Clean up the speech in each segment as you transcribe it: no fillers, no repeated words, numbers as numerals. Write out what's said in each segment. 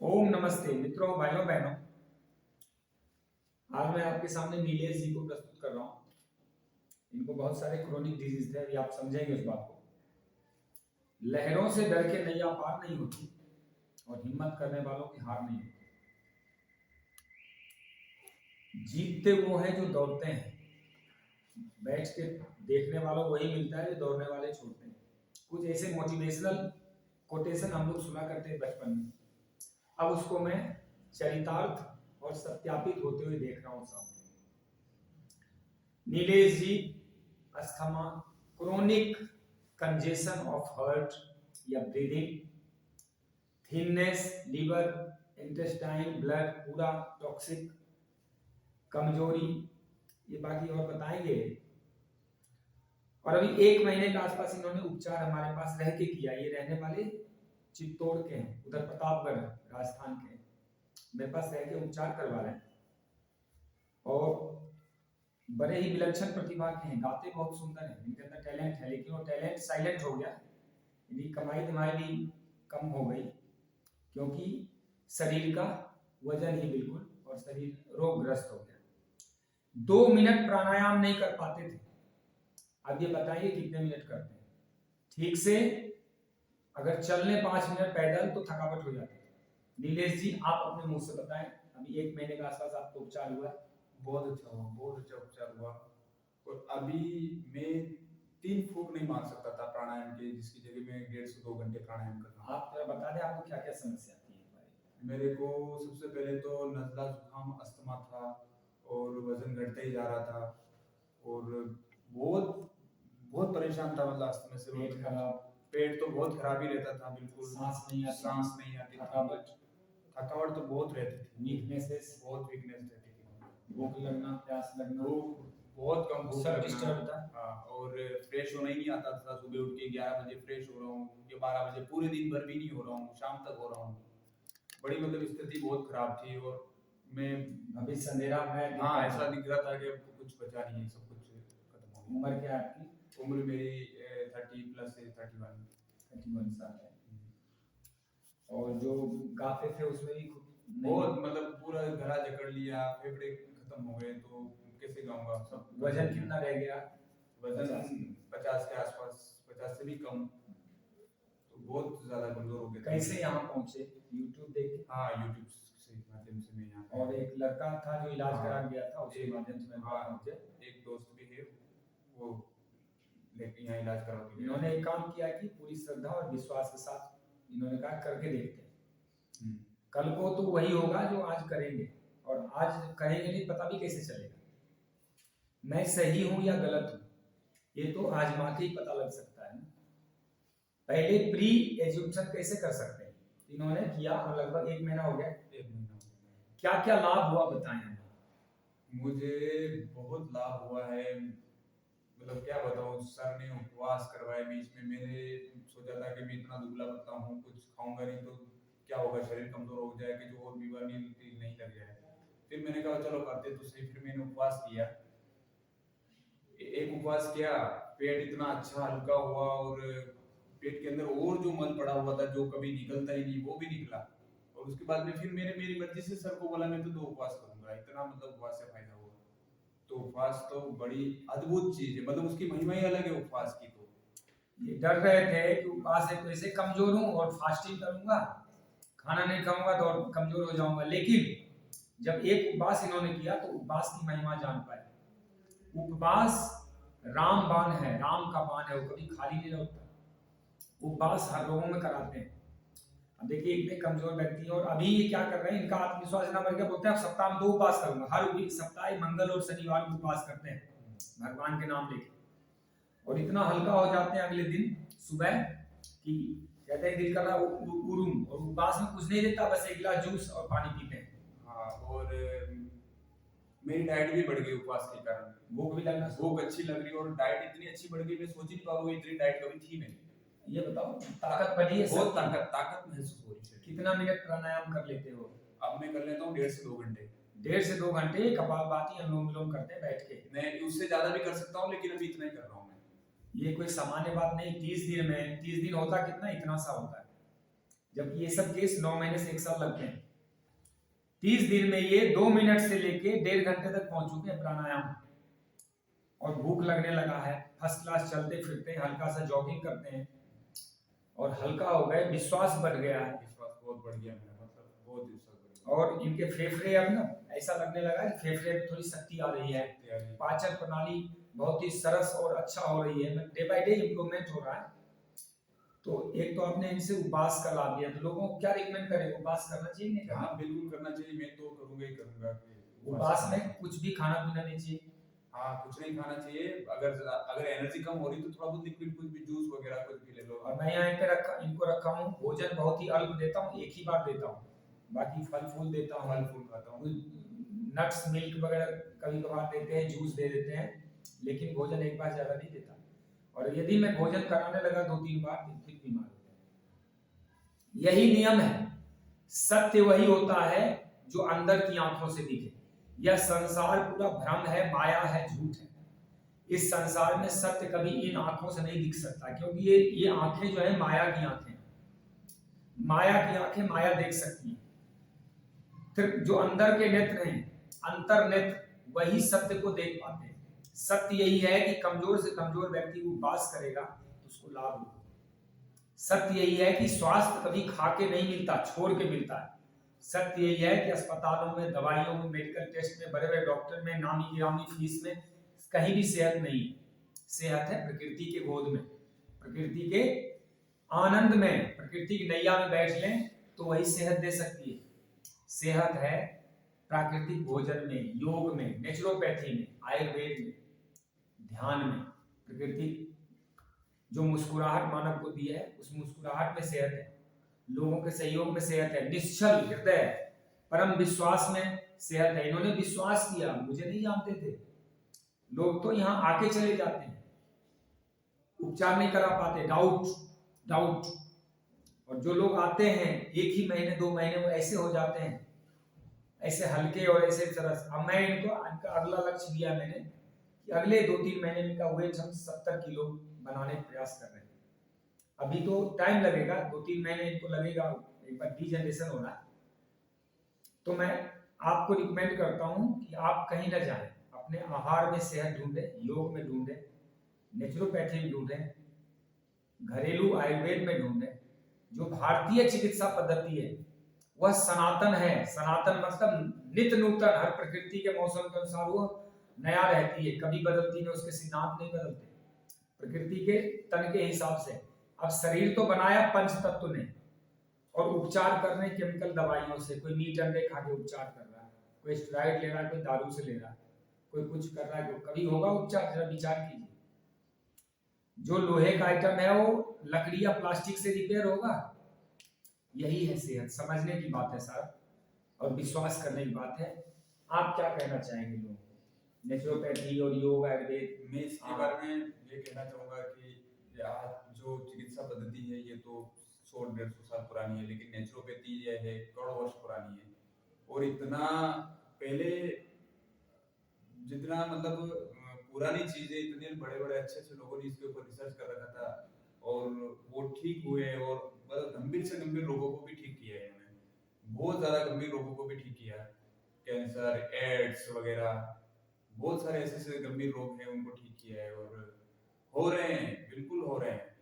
ओम नमस्ते मित्रों, भाइयों बहनों। आज मैं आपके सामने नीलेश जी को प्रस्तुत कर रहा हूँ। इनको बहुत सारे क्रोनिक डिजीज थे, अभी आप समझेंगे उस बात को। लहरों से डर के नैया पार नहीं होती और हिम्मत करने वालों की हार नहीं होती। जीतते वो हैं जो दौड़ते हैं। बैठ के देखने वालों को वही मिलता है जो दौड़ने वाले छोड़ते हैं। कुछ ऐसे मोटिवेशनल कोटेशन हम लोग सुना करते हैं बचपन में। अब उसको मैं चरितार्थ और सत्यापित होते हुए देख रहा हूँ सामने। Nilesh ji asthma, chronic congestion of heart या breathing, thinness, liver, intestine, blood पूरा टॉक्सिक, कमजोरी, ये बाकी और बताएंगे। और अभी 1 महीने के आसपास इन्होंने उपचार हमारे पास रह के किया। ये रहने वाले चित्तौड़ के हैं, उधर प्रतापगढ़ राजस्थान के। मेरे पास रह के उपचार करवा रहे हैं और बड़े ही विलक्षण प्रतिभा के हैं। गाते बहुत सुंदर हैं, इनके अंदर टैलेंट है, लेकिन वो टैलेंट साइलेंट हो गया। इनकी कमाई धमाई भी कम हो गई क्योंकि शरीर का वजन ही बिल्कुल और शरीर रोगग्रस्त हो गया। 2 मिनट प्राणायाम नहीं कर पाते थे। अब ये बताइए कितने मिनट करते हैं ठीक से। अगर चलने 5 मिनट पैदल तो थकावट हो जाती है। नीलेश जी आप अपने मुंह से बताएं, अभी 1 महीने के आसपास आपको उपचार हुआ। बहुत अच्छा हुआ, बहुत अच्छा उपचार हुआ। और अभी मैं 3 फूक नहीं मार सकता था प्राणायाम के, जिसकी जगह मैं 1.5 से 2 घंटे प्राणायाम कर रहा हूँ। आप जरा बता दें आपको क्या क्या समस्या थी इस बारे मेरे को सबसे पहले तो नज़ला जुकाम अस्थमा था और वजन घटता ही जा रहा था और बहुत बहुत परेशान था, मतलब अस्थमा से। पेट खराब, पेट तो बहुत खराब ही रहता था, बिल्कुल सांस नहीं आती, सांस नहीं आती थी, थकावट, थकावट तो बहुत रहती थी, वीकनेसेस, बहुत वीकनेस रहती थी, भूख लगना, प्यास लगना, भूख बहुत कम, भूख सब लगना। डिस्टर्ब था। हाँ, और फ्रेश होना ही नहीं आता था। सुबह उठ के 11 बजे फ्रेश हो रहा हूँ या 12 बजे, पूरे दिन भर भी नहीं हो रहा हूँ, शाम तक हो रहा हूँ। बड़ी मतलब स्थिति बहुत खराब थी और मैं भविष्य अंधेरा में। हाँ, ऐसा दिख रहा था कि अब कुछ बचा नहीं है, सब कुछ खत्म हो गया। उम्र क्या है आपकी? उम्र मेरी 30 प्लस है, 31। 31 साल है। और जो गाफे थे उसमें भी बहुत मतलब पूरा गला जकड़ लिया, फेफड़े खत्म हो गए, तो कैसे गाऊंगा सब। वजन कितना रह गया? वजन 50 के आसपास, 50 से भी कम, तो बहुत ज्यादा कमजोर हो गए। कैसे यहाँ पहुंचे? यूट्यूब देख के? हाँ, यूट्यूब से माध्यम से मैं यहाँ और एक लड़का था जो इलाज हाँ, करा गया था, उसके एक माध्यम से मैं हाँ, पहुंचे। एक दोस्त भी है, वो लेके यहाँ इलाज करा के गया। इन्होंने एक काम किया कि पूरी श्रद्धा और विश्वास के साथ इन्होंने कहा करके देखते हैं, कल को तो वही होगा जो आज करेंगे। और आज करेंगे नहीं, पता भी कैसे चलेगा मैं सही हूं या गलत हूं? ये तो आजमा के ही पता लग सकता है ना। पहले प्री एज्यूम्पशन कैसे कर सकते हैं? इन्होंने किया और लगभग 1 महीना हो गया। 1 महीना हो गया। क्या क्या लाभ हुआ बताएं हमें। मुझे बहुत लाभ हुआ है, मतलब क्या बताऊँ। सर ने उपवास करवाए बीच में। मैंने सोचा था कि मैं इतना दुबला पतला हूँ, कुछ खाऊंगा नहीं तो क्या होगा, शरीर कमजोर हो जाएगा, जो और बीमारी नहीं लग जाए। फिर मैंने कहा चलो करते तो सही। फिर मैंने उपवास किया, एक उपवास किया, पेट इतना अच्छा हल्का हुआ और पेट के अंदर और जो मल पड़ा हुआ था, जो कभी निकलता ही नहीं, वो भी निकला। और उसके बाद में फिर मैंने मेरी मर्जी से सर को बोला मैं तो 2 उपवास करूंगा। इतना मतलब उपवास से फायदा हुआ। तो उपवास तो बड़ी अद्भुत चीज है, मतलब उसकी महिमा ही अलग है उपवास की। तो ये डर रहे थे कि उपवास है तो ऐसे कमजोर हूं और फास्टिंग करूंगा, खाना नहीं खाऊंगा तो और कमजोर हो जाऊंगा। लेकिन जब एक उपवास इन्होंने किया तो उपवास की महिमा जान पाए। उपवास राम बाण है, राम का बाण है, वो कभी खाली नहीं लौटता। उपवास हर लोगों में कराते हैं। अब देखिए इतने कमजोर व्यक्ति हैं और अभी ये क्या कर रहे हैं, इनका आत्मविश्वास इतना बढ़ गया, बोलते हैं सप्ताह में 2 उपवास करूंगा। हर सप्ताह मंगल और शनिवार को उपवास करते हैं भगवान के नाम लेके। और इतना हल्का हो जाते हैं अगले दिन सुबह कि कहते हैं दिल कर रहा उरुम, और उपवास में कुछ नहीं देता, बस 1 गिलास जूस और पानी पीते हैं। हाँ, और मेरी डाइट भी बढ़ गई उपवास के कारण। भूख भी लगना, भूख अच्छी लग रही है और डाइट इतनी अच्छी बढ़ गई, मैं सोच ही नहीं पा रहा हूँ, इतनी डाइट कभी थी नहीं। ये बताओ ताकत बढ़ी है, बहुत ताकत महसूस हो रही है। कितना मिनट प्राणायाम कर लेते हो? अब मैं कर लेता हूँ 1.5 से 2 घंटे। 1.5 से 2 घंटे कपालभाति अनुलोम विलोम करते हैं बैठ के। मैं उससे ज्यादा भी कर सकता हूँ, लेकिन अभी इतना ही कर रहा हूँ मैं। ये कोई सामान्य बात नहीं। 30 दिन में, 30 दिन होता कितना, इतना सा होता है। जबकि ये सब केस 9 महीने से 1 साल लगते हैं। 30 दिन में ये 2 मिनट से लेके 1.5 घंटे तक पहुंच चुके हैं प्राणायाम। और भूख लगने लगा है, फर्स्ट क्लास चलते फिरते हैं, हल्का सा जॉगिंग करते हैं और हल्का हो गए, विश्वास बढ़ गया है। विश्वास बहुत बढ़ गया मेरा, मतलब बहुत विश्वास बढ़ गया। और इनके फेफड़े अब ना ऐसा लगने लगा है फेफड़े में थोड़ी शक्ति आ रही है, पाचन प्रणाली बहुत ही सरस और अच्छा हो रही है, डे बाय डे इम्प्रूवमेंट हो रहा है। तो एक तो आपने इनसे उपवास का लाभ लिया, तो लोगों को क्या रिकमेंड करें, उपवास करना चाहिए नहीं करना? हाँ बिल्कुल करना चाहिए, मैं तो करूंगा ही करूंगा। उपवास में कुछ भी खाना पीना नहीं चाहिए। हाँ कुछ नहीं खाना चाहिए, अगर एनर्जी कम हो रही तो थोड़ा बहुत लिक्विड, कुछ भी जूस वगैरह कुछ भी ले लो। और मैं यहाँ इनको रखा हूँ, भोजन बहुत ही अल्प देता हूँ, एक ही बार देता हूँ, बाकी फल फूल देता हूँ, फल फूल खाता हूँ, नट्स मिल्क वगैरह कभी कभार देते हैं, जूस दे देते हैं, लेकिन भोजन एक बार ज्यादा नहीं देता। और यदि मैं भोजन कराने लगा 2-3 बार तो फिर बीमार हो जाए। यही नियम है, सत्य वही होता है जो अंदर की आंखों से दिखे। यह संसार पूरा भ्रम है, माया है, झूठ है। इस संसार में सत्य कभी इन आंखों से नहीं दिख सकता, क्योंकि ये आंखें जो है माया की आंखें, माया की आंखें माया देख सकती हैं। फिर जो अंदर के नेत्र हैं, अंतर नेत्र, वही सत्य को देख पाते हैं। सत्य यही है कि कमजोर से कमजोर व्यक्ति उपवास करेगा तो उसको लाभ होगा। सत्य यही है कि स्वास्थ्य कभी खा के नहीं मिलता, छोड़ के मिलता है। सत्य यही है कि अस्पतालों में, दवाइयों में, मेडिकल टेस्ट में, बड़े बड़े डॉक्टर में, नामी गिरामी फीस में कहीं भी सेहत नहीं है। सेहत है प्रकृति के गोद में, प्रकृति के आनंद में, प्रकृति की नैया में बैठ लें तो वही सेहत दे सकती है। सेहत है प्राकृतिक भोजन में, योग में, नेचुरोपैथी में, आयुर्वेद में, ध्यान में। प्रकृति जो मुस्कुराहट मानव को दी है, उस मुस्कुराहट में सेहत है, लोगों के सहयोग में सेहत है, निश्चल हृदय, परम विश्वास में सेहत है। इन्होंने विश्वास किया, मुझे नहीं जानते थे, लोग तो यहाँ आके चले जाते हैं, उपचार नहीं करा पाते, डाउट। और जो लोग आते हैं 1 ही महीने 2 महीने में ऐसे हो जाते हैं, ऐसे हल्के और ऐसे सरस। अब मैं इनका अगला लक्ष्य दिया मैंने कि अगले 2-3 महीने में का वेट हम 70 किलो बनाने का प्रयास कर रहे हैं। अभी तो टाइम लगेगा, 2-3 महीने इनको लगेगा, एक बार डीजनरेशन होना है। तो मैं आपको रिकमेंड करता हूं कि आप कहीं ना जाएं, अपने आहार में सेहत ढूंढें, योग में ढूंढें, नेचुरोपैथी में ढूंढें, घरेलू आयुर्वेद में ढूंढें। जो भारतीय चिकित्सा पद्धति है वह सनातन है। सनातन मतलब नित्य नूतन, हर प्रकृति के मौसम के अनुसार वो नया रहती है, कभी बदलती नहीं, उसके सिद्धांत नहीं बदलते, प्रकृति के तन के हिसाब से। अब शरीर तो बनाया पंच तत्व ने, और उपचार कर रहे हैं केमिकल दवाइयों से। कोई मीट अंडे खा के उपचार कर रहा है, कोई स्टेरॉइड ले रहा है, कोई दारू से ले रहा है, कोई कुछ कर रहा है। कभी होगा उपचार? जरा विचार कीजिए। जो लोहे का आइटम है वो लकड़ी या प्लास्टिक से रिपेयर होगा? यही है सेहत। समझने की बात है सर, और विश्वास करने की बात है। आप क्या कहना चाहेंगे लोगों को, नेचुरोपैथी और योग आयुर्वेद? मैं इसके बारे में ये कहना चाहूंगा कि आज जो चिकित्सा पद्धति है ये तो 100-150 साल पुरानी है, लेकिन नेचुरोपैथी ये है करोड़ों वर्ष पुरानी है। और इतना पहले जितना मतलब पुरानी चीजें, इतने बड़े बड़े अच्छे लोगों ने इसके ऊपर रिसर्च कर रखा था, और वो ठीक हुए, और मतलब गंभीर से गंभीर रोगों को भी ठीक किया है इन्होंने, बहुत ज्यादा गंभीर रोगों को भी ठीक किया। कैंसर, एड्स वगैरह बहुत सारे ऐसे गंभीर रोग हैं, उनको ठीक किया है, और हो रहे हैं, बिल्कुल हो रहे हैं।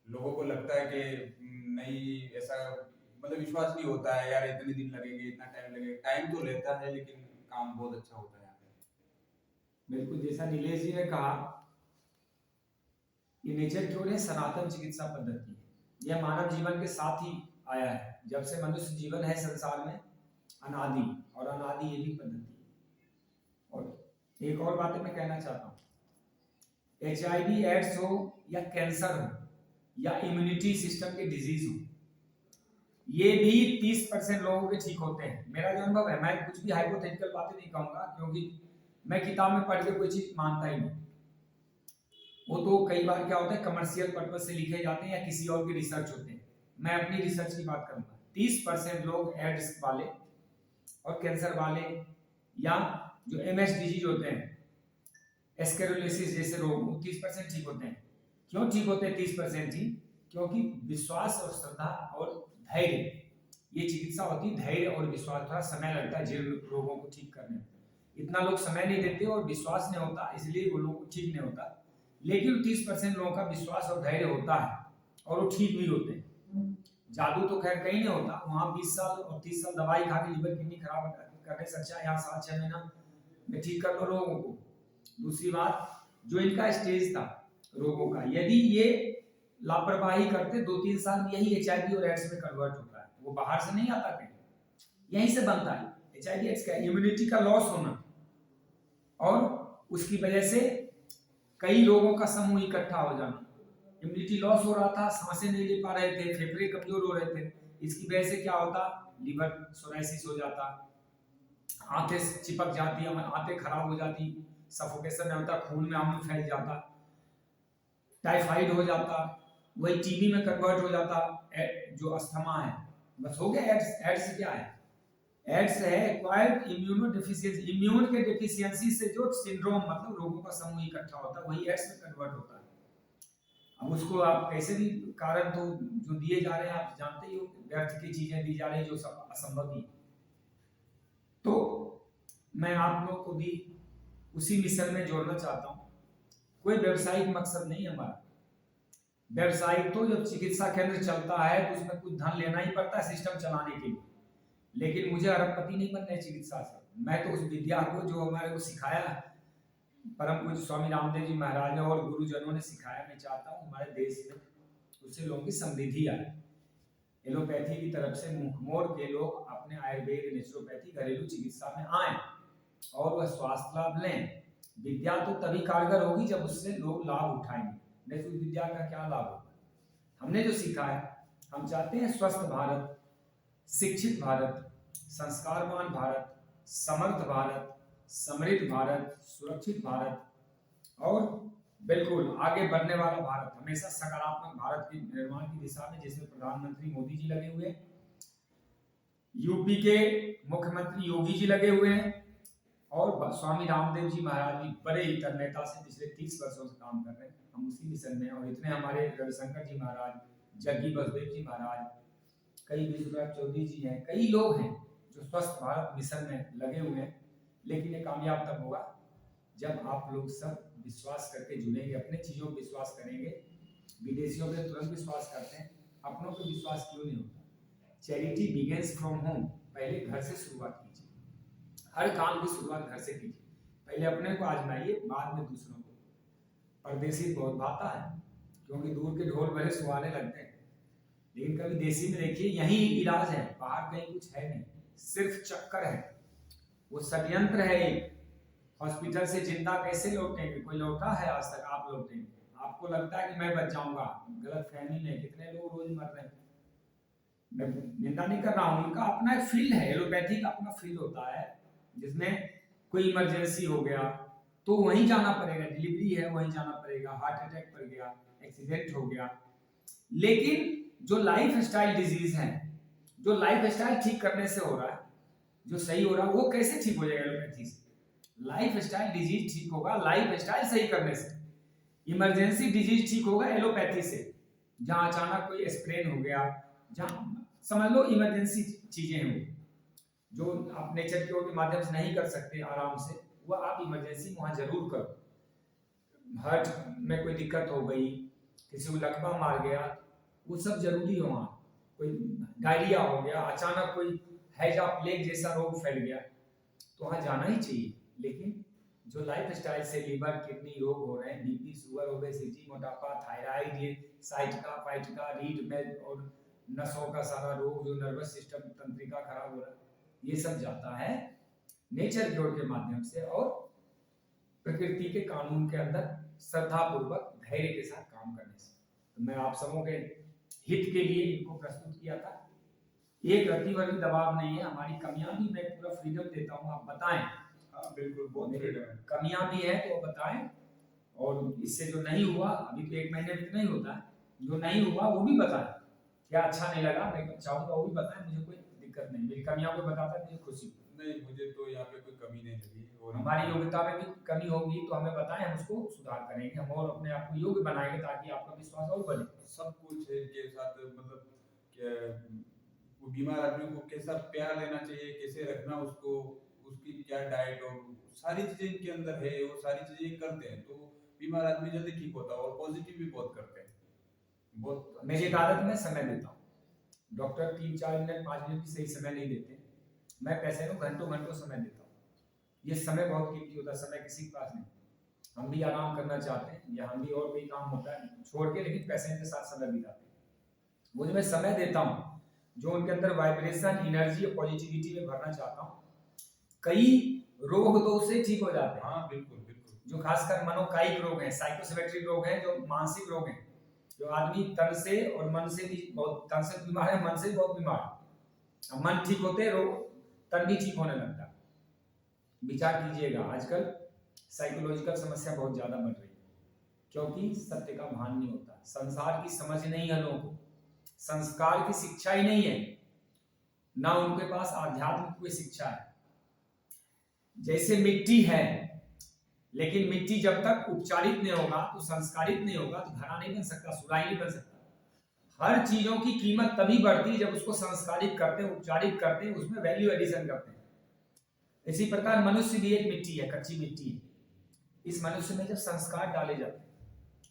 लोगों को लगता है कि नहीं, ऐसा मतलब विश्वास नहीं होता है यार, इतने दिन लगेंगे, इतना टाइम लगेगा। टाइम तो लेता है लेकिन काम बहुत अच्छा होता है। बिल्कुल, जैसा नीलेश जी ने कहा, ये नेचर क्योर है, सनातन चिकित्सा पद्धति है। यह मानव जीवन के साथ ही आया है, जब से मनुष्य जीवन है संसार में, अनादि, और अनादि ये भी पद्धति है। और एक और बात मैं कहना चाहता हूँ, HIV एड्स हो या कैंसर हो या इम्यूनिटी सिस्टम के डिजीज हो, ये भी 30% लोगों के ठीक होते हैं। मेरा जो अनुभव है, मैं कुछ भी हाइपोथेटिकल बातें नहीं कहूंगा, क्योंकि मैं किताब में पढ़ के कोई चीज मानता ही नहीं। वो तो कई बार क्या होता है, कमर्शियल पर्पज से लिखे जाते हैं या किसी और की रिसर्च होते हैं। मैं अपनी रिसर्च की बात करूंगा। 30% लोग एड्स वाले और कैंसर वाले, या जो MS डिजीज होते हैं, एस्केरोलिसिस जैसे रोग, 30% ठीक होते हैं। क्यों ठीक होते हैं 30% जी? क्योंकि विश्वास और श्रद्धा और धैर्य, ये चिकित्सा होती है धैर्य और विश्वास। थोड़ा समय लगता है जीर्ण रोगों को ठीक करने में, इतना लोग समय नहीं देते और विश्वास नहीं होता, इसलिए वो लोग को ठीक नहीं होता। लेकिन 30% लोगों का विश्वास और धैर्य होता है और वो ठीक भी होते हैं। जादू तो खैर कहीं नहीं होता, वहाँ 20 साल और 30 साल दवाई खा के लीवर किडनी खराब करने से अच्छा यहाँ 7-6 महीना में ठीक कर लो लोगों को। दूसरी बात, जो इनका स्टेज था रोगों का, यदि ये लापरवाही करते 2-3 साल में यही HIV और एड्स में कन्वर्ट होता है। वो बाहर से नहीं आता कहीं, यहीं से बनता है। HIV एड्स का इम्यूनिटी का लॉस होना और उसकी वजह से कई रोगों का समूह इकट्ठा हो जाना। इम्यूनिटी लॉस हो रहा था, सांसें नहीं ले पा रहे थे, फेफड़े कमजोर हो रहे थे, इसकी वजह से क्या होता, लिवर सोराइसिस हो जाता, आंखें चिपक जाती, आंखें खराब हो जाती, सफोकेशन होता, खून में अम्ल फैल जाता, टाइफाइड हो जाता, वही टीबी में कन्वर्ट हो जाता, जो अस्थमा है। बस हो गया। एड्स क्या है? एड्स है एक्वायर्ड इम्यूनोडेफिशिएंसी, इम्यून के डेफिशिएंसी से जो सिंड्रोम मतलब रोगों का समूह इकट्ठा होता है, वही एड्स में कन्वर्ट होता है। अब उसको आप कैसे भी कारण तो जो दिए जा रहे हैं आप जानते ही हो, व्यर्थ की चीजें दी जा रही है जो सब असंभव ही। तो मैं आप लोग को भी उसी मिशन में जोड़ना चाहता हूँ। कोई व्यवसायिक मकसद नहीं है हमारा। व्यवसायिक तो जब चिकित्सा केंद्र चलता है तो उसमें कुछ धन लेना ही पड़ता है सिस्टम चलाने के लिए, लेकिन मुझे अरबपति नहीं बनना है चिकित्सा से। मैं तो उस विद्या को जो हमारे को सिखाया परम पूज्य स्वामी रामदेव जी महाराज ने और गुरुजनों ने सिखाया, मैं चाहता हूँ हमारे देश में उससे लोगों की समृद्धि आए। एलोपैथी की तरफ से मुंह मोड़ के लोग अपने आयुर्वेद, नेचुरोपैथी, घरेलू चिकित्सा में आए और वह स्वास्थ्य लाभ लें। विद्या तो तभी कारगर होगी जब उससे लोग लाभ उठाएंगे, नहीं तो विद्या का क्या लाभ होगा। हमने जो सीखा है, हम चाहते हैं स्वस्थ भारत, शिक्षित भारत, संस्कारवान भारत, समर्थ भारत, समृद्ध भारत, सुरक्षित भारत और बिल्कुल आगे बढ़ने वाला भारत, हमेशा सकारात्मक भारत के निर्माण की दिशा में, जिसमें प्रधानमंत्री मोदी जी लगे हुए हैं, यूपी के मुख्यमंत्री योगी जी लगे हुए हैं और स्वामी रामदेव जी महाराज भी बड़े ही तन्मयता से पिछले 30 वर्षों से काम कर रहे हैं। हम उसी मिशन में, और इतने हमारे रविशंकर जी महाराज, जग्गी बसदेव जी महाराज, कई विश्वनाथ चौधरी जी हैं, कई लोग हैं जो स्वस्थ भारत मिशन में लगे हुए हैं। लेकिन ये कामयाब तब होगा जब आप लोग सब विश्वास करके जुड़ेंगे, अपने चीजों पर विश्वास करेंगे। विदेशियों पे तुरंत विश्वास करते हैं, अपनों पर विश्वास क्यों नहीं होता? Charity begins from home. पहले घर से शुरुआत कीजिए, हर काम की शुरुआत घर से कीजिए। पहले अपने को आजमाइए, बाद में दूसरों को। परदेसी बहुत भाता है, क्योंकि दूर के ढोल बड़े सुहाने लगते हैं, लेकिन कभी देसी में देखिए, यही इलाज है, बाहर कहीं कुछ है नहीं, सिर्फ चक्कर है, वो षड्यंत्र है। एक हॉस्पिटल से जिंदा कैसे लौटेंगे? कोई लौटा है आज तक? आप लौटेंगे, आपको लगता है कि मैं बच जाऊंगा, गलत फहमी में कितने लोग रोज मर रहे हैं। मैं निंदा नहीं कर रहा हूँ, उनका अपना एक फील्ड है, एलोपैथी का अपना फील्ड होता है, जिसमें कोई इमरजेंसी हो गया तो वहीं जाना पड़ेगा, डिलीवरी है वहीं जाना पड़ेगा, हार्ट अटैक पड़ गया, एक्सीडेंट हो गया। लेकिन जो लाइफ स्टाइल डिजीज है, जो लाइफ स्टाइल ठीक करने से हो रहा है, जो सही हो रहा है, वो कैसे ठीक हो जाएगा एलोपैथी से? लाइफ स्टाइल डिजीज ठीक होगा लाइफ स्टाइल सही करने से। इमरजेंसी डिजीज ठीक होगा एलोपैथी से, जहां अचानक कोई स्प्रेन हो गया, जहां समझ लो इमरजेंसी चीजें हैं जो आप नेचर के माध्यम से नहीं कर सकते आराम से, वह आप इमरजेंसी वहां जरूर करो। हार्ट में कोई दिक्कत हो गई, किसी को लकवा मार गया, वो सब जरूरी है वहाँ। कोई डायरिया हो गया, अचानक कोई हैजा प्लेग जैसा रोग फैल गया, तो वहाँ जाना ही चाहिए। लेकिन जो लाइफ स्टाइल से लीवर किडनी रोग हो रहे हैं, बीपी, शुगर, ओबेसिटी, मोटापा, थायराइड, ये साइटिका फाइटिका, रीढ़ में और नसों का सारा रोग, जो नर्वस सिस्टम तंत्रिका खराब हो रहा है, ये सब जाता है नेचर क्योर के माध्यम से और प्रकृति के कानून के अंदर श्रद्धा पूर्वक धैर्य के साथ काम करने से। तो मैं आप सबों के हित के लिए इनको प्रस्तुत किया था। एक रत्ती भर भी दबाव नहीं है, हमारी कमियां भी मैं पूरा फ्रीडम देता हूँ, आप बताएं। हाँ बिल्कुल, बहुत फ्रीडम है। कमियां भी है तो बताएं, और इससे जो नहीं हुआ, अभी तो 1 महीने में नहीं होता है, जो नहीं हुआ वो भी बताएं। क्या अच्छा नहीं लगा मैं चाहूंगा वो भी बताएं, मुझे कोई दिक्कत नहीं, मेरी कमियां को बताता है मुझे खुशी। नहीं, मुझे तो यहाँ पे कोई कमी नहीं लगी, और हमारी योग्यता में भी कमी होगी तो हमें बताएं, हम उसको सुधार करेंगे, हम और अपने आप को योग्य बनाएंगे ताकि आपका विश्वास और बढ़े। सब कुछ है इनके साथ, मतलब वो बीमार आदमी को कैसा प्यार देना चाहिए, कैसे रखना उसको, उसकी क्या डाइट और सारी चीजें इनके अंदर है, वो सारी चीजें ये करते हैं तो बीमार आदमी जल्दी ठीक होता है और पॉजिटिव भी बहुत करते हैं। बहुत मेरी एक आदत में समय देता हूँ। डॉक्टर 3-4 मिनट 5 मिनट भी सही समय नहीं देते, मैं पैसे को घंटों घंटों समय देता हूँ। ये समय बहुत कीमती होता है, समय किसी के पास नहीं। हम भी आराम करना चाहते हैं या हम भी और कोई काम होता है छोड़ के, लेकिन पैसे के साथ समय बिताते हैं। वो जो मैं समय देता हूँ, जो उनके अंदर वाइब्रेशन, एनर्जी और पॉजिटिविटी में भरना चाहता हूँ, कई रोग तो उससे ठीक हो जाते हैं। हाँ बिल्कुल बिल्कुल। जो खासकर मनोकायिक रोग हैं, साइकोसोमेट्रिक रोग हैं, जो मानसिक रोग हैं, जो आदमी तन से और मन से भी बहुत, तन से बीमार है, मन से भी बहुत बीमार है। अब मन ठीक होते रोग, तन भी ठीक होने लगता है। विचार कीजिएगा, आजकल साइकोलॉजिकल समस्या बहुत ज्यादा बढ़ रही है, क्योंकि सत्य का भान नहीं होता, संसार की समझ नहीं है लोगों को, संस्कार की शिक्षा ही नहीं है, ना उनके पास आध्यात्म की कोई शिक्षा है। जैसे मिट्टी है, लेकिन मिट्टी जब तक उपचारित नहीं होगा, तो संस्कारित नहीं होगा, तो घड़ा नहीं बन सकता, सुराही नहीं बन सकता। हर चीजों की कीमत तभी बढ़ती है जब उसको संस्कारित करते हैं, उपचारित करते हैं, उसमें वैल्यू एडिशन करते हैं। इसी प्रकार मनुष्य भी एक मिट्टी है, कच्ची मिट्टी है। इस मनुष्य में जब संस्कार डाले जाते हैं,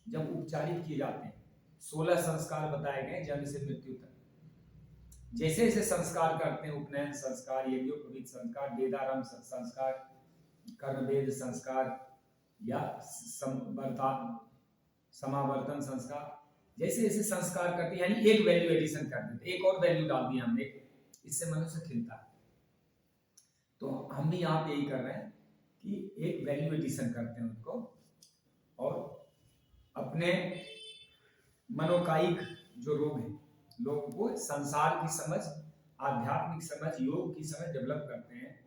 जब उपचारित किए जाते हैं, 16 संस्कार बताए गए जन्म से मृत्यु तक। जैसे जैसे संस्कार करते हैं, उपनयन संस्कार, यज्ञोपवीत संस्कार, वेदारंभ संस्कार, कर्मवेद संस्कार या समावर्तन संस्कार, जैसे जैसे संस्कार करते हैं, यानी एक वैल्यू एडिशन कर देते, एक और वैल्यू डाल दिया हमने, इससे मनुष्य खिलता है। तो हम भी यहाँ पे यही कर रहे हैं कि एक वैल्यू एडिशन करते हैं उनको, और अपने मनोकायिक जो रोग हैं, लोगों को संसार की समझ, आध्यात्मिक समझ, योग की समझ डेवलप करते हैं।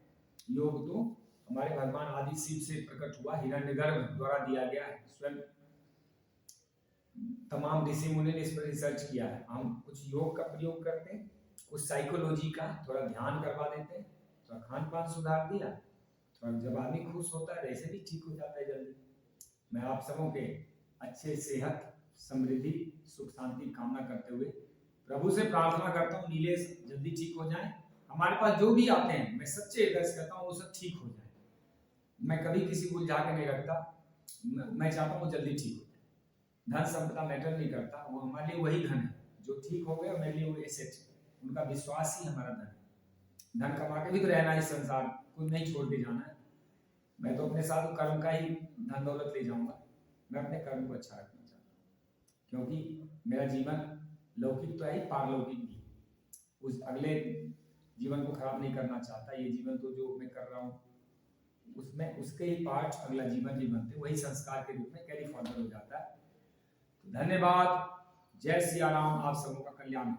योग तो हमारे भगवान आदि शिव से प्रकट हुआ, हिरण्यगर्भ द्वारा दिया गया है, स्वयं तमाम ऋषि मुनि ने इस पर रिसर्च किया है। हम कुछ योग का प्रयोग करते हैं, कुछ साइकोलॉजी का, थोड़ा ध्यान करवा देते हैं, थोड़ा खान पान सुधार दिया, थोड़ा जब आदमी खुश होता है वैसे भी ठीक हो जाता है जल्दी। मैं आप सबों के अच्छे सेहत, समृद्धि, सुख शांति कामना करते हुए प्रभु से प्रार्थना करता हूँ नीलेश जल्दी ठीक हो जाए। हमारे पास जो भी आते हैं, मैं सच्चे हृदय से कहता हूँ वो सब ठीक हो जाए। मैं कभी किसी को उलझा के नहीं रखता, मैं चाहता हूँ वो जल्दी ठीक हो जाए। धन संपदा मैटर नहीं करता, वो हमारे लिए वही धन है जो ठीक हो गया, मेरे लिए वो एसेट, उनका विश्वास ही हमारा धन है। धन कमा के भी तो रहना है, संसार कुछ नहीं छोड़ के जाना है। मैं तो अपने साथ कर्म का ही धन दौलत ले जाऊंगा। मैं अपने कर्म को अच्छा रखना चाहता हूँ, क्योंकि मेरा जीवन लौकिक तो है ही, पारलौकिक भी। उस अगले जीवन को खराब नहीं करना चाहता। ये जीवन तो जो मैं कर रहा हूँ उसमें उसके ही पार्ट अगला जीवन भी बनते, वही संस्कार के रूप में कैरी फॉरवर्ड हो जाता है। तो धन्यवाद। जय सिया राम। आप सबों का कल्याण हो।